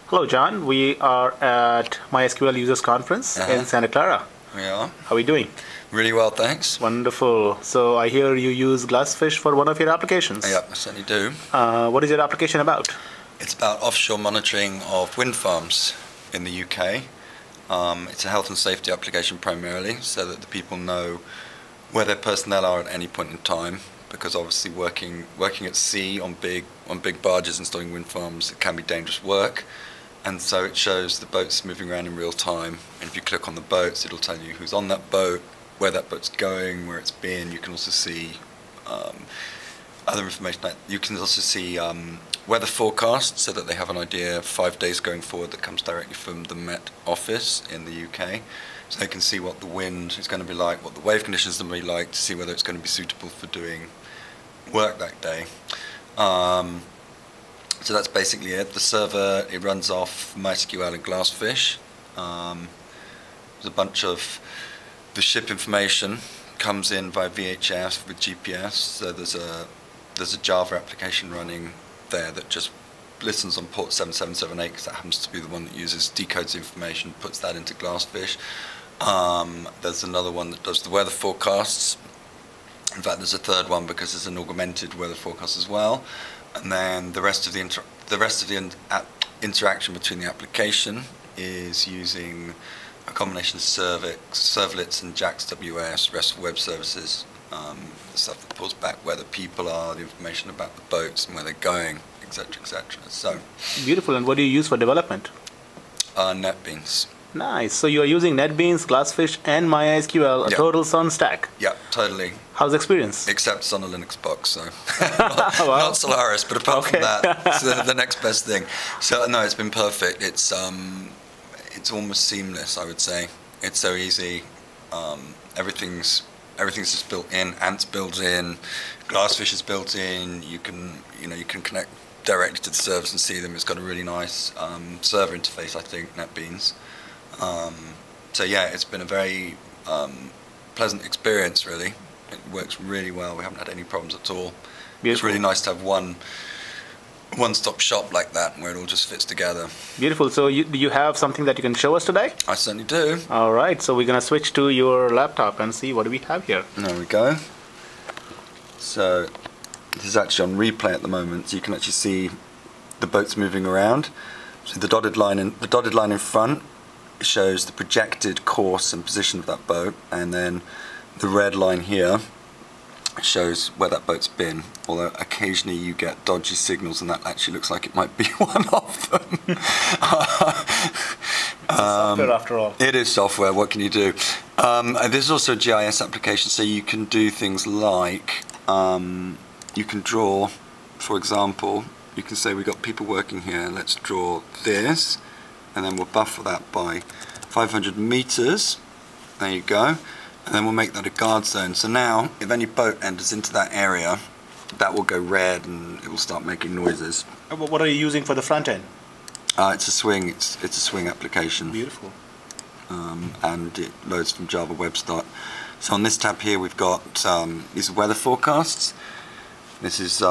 Hello, John. We are at MySQL Users Conference in Santa Clara. We are. How are we doing? Really well, thanks. Wonderful. So I hear you use GlassFish for one of your applications. Yeah, I certainly do. What is your application about? It's about offshore monitoring of wind farms in the UK. It's a health and safety application primarily, so that the people know where their personnel are at any point in time. Because obviously working at sea on big barges installing wind farms, it can be dangerous work. And so it shows the boats moving around in real time. And if you click on the boats, it'll tell you who's on that boat, where that boat's going, where it's been. You can also see other information. You can also see weather forecasts, so that they have an idea 5 days going forward that comes directly from the Met office in the UK. So they can see what the wind is going to be like, what the wave conditions are going to be like, to see whether it's going to be suitable for doing work that day. So that's basically it. The server, it runs off MySQL and GlassFish. There's a bunch of the ship information comes in via VHF with GPS. So there's a Java application running there that just listens on port 7778 because that happens to be the one that decodes the information, puts that into GlassFish. There's another one that does the weather forecasts. In fact, there's a third one because there's an augmented weather forecast as well. And then the rest of the interaction between the application is using a combination of servlets and JAX-WS, RESTful web services, the stuff that pulls back where the people are, the information about the boats and where they're going, etc., etc. So beautiful. And what do you use for development? NetBeans. Nice. So you are using NetBeans, GlassFish, and MySQL, a total Sun stack. Yeah, totally. How's the experience? Except it's on a Linux box, so not Solaris, but apart from that, it's the next best thing. So no, it's been perfect. It's almost seamless, I would say. It's so easy. Everything's just built in. Ant's built in. GlassFish is built in. You can connect directly to the servers and see them. It's got a really nice server interface, I think, NetBeans. So yeah, it's been a very pleasant experience, really. It works really well. We haven't had any problems at all. Beautiful. It's really nice to have one-stop shop like that, where it all just fits together. Beautiful. So do you have something that you can show us today? I certainly do. All right. So we're going to switch to your laptop and see what do we have here. There we go. So this is actually on replay at the moment, so you can actually see the boats moving around. So the dotted line in front shows the projected course and position of that boat, and then the red line here shows where that boat's been, although occasionally you get dodgy signals and that actually looks like it might be one of them. It's software after all. It is software, what can you do? There's also a GIS application, so you can do things like you can draw, for example, you can say we've got people working here, let's draw this, and then we'll buffer that by 500 meters. There you go. And then we'll make that a guard zone. So now, if any boat enters into that area, that will go red and it will start making noises. What are you using for the front end? It's a swing. It's a swing application. Beautiful. And it loads from Java Web Start. So on this tab here, we've got these are weather forecasts. This is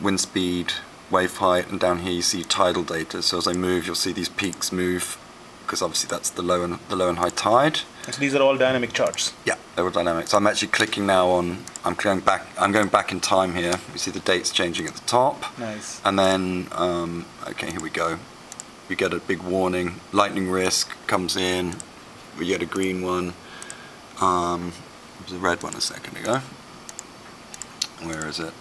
wind speed, wave height, and down here you see tidal data. So as I move, you'll see these peaks move, because obviously that's the low and high tide. So these are all dynamic charts. Yeah, they're all dynamic. So I'm actually clicking now on. I'm going back in time here. You see the dates changing at the top. Nice. And then okay, here we go. We get a big warning. Lightning risk comes in. We get a green one. There's a red one a second ago. Where is it?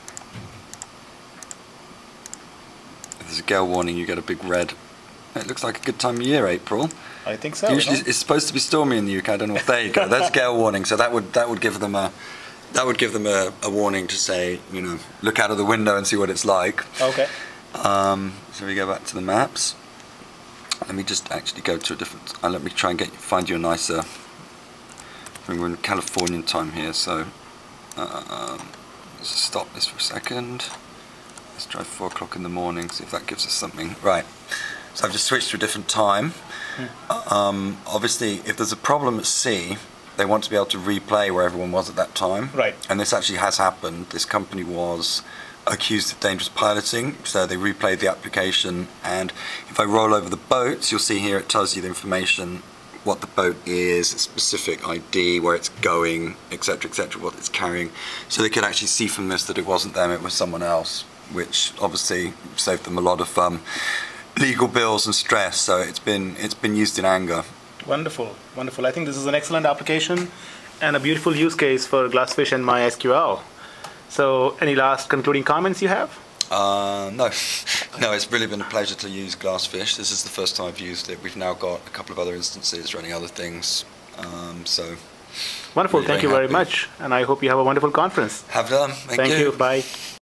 If there's a gale warning, you get a big red. It looks like a good time of year, April. I think so. Usually it's supposed to be stormy in the UK. I don't know. There you go. That's gale warning. So that would give them a warning to say, look out of the window and see what it's like. Okay. So we go back to the maps. Let me just actually go to a different. Let me try and find you a nicer. We're in Californian time here, so let's stop this for a second. Let's try 4 o'clock in the morning. See if that gives us something. Right. So I've just switched to a different time. Obviously, if there's a problem at sea, they want to be able to replay where everyone was at that time. Right. And this actually has happened. This company was accused of dangerous piloting, so they replayed the application, and if I roll over the boats, you'll see here it tells you the information, what the boat is, a specific ID, where it's going, etc., etc., what it's carrying. So they could actually see from this that it wasn't them, it was someone else, which obviously saved them a lot of legal bills and stress. So it's been used in anger. Wonderful, wonderful. I think this is an excellent application and a beautiful use case for GlassFish and MySQL. So any last concluding comments you have? No, it's really been a pleasure to use GlassFish. This is the first time I've used it. We've now got a couple of other instances running other things. So wonderful. Really Thank you very much. And I hope you have a wonderful conference. Have done. Thank you. Bye.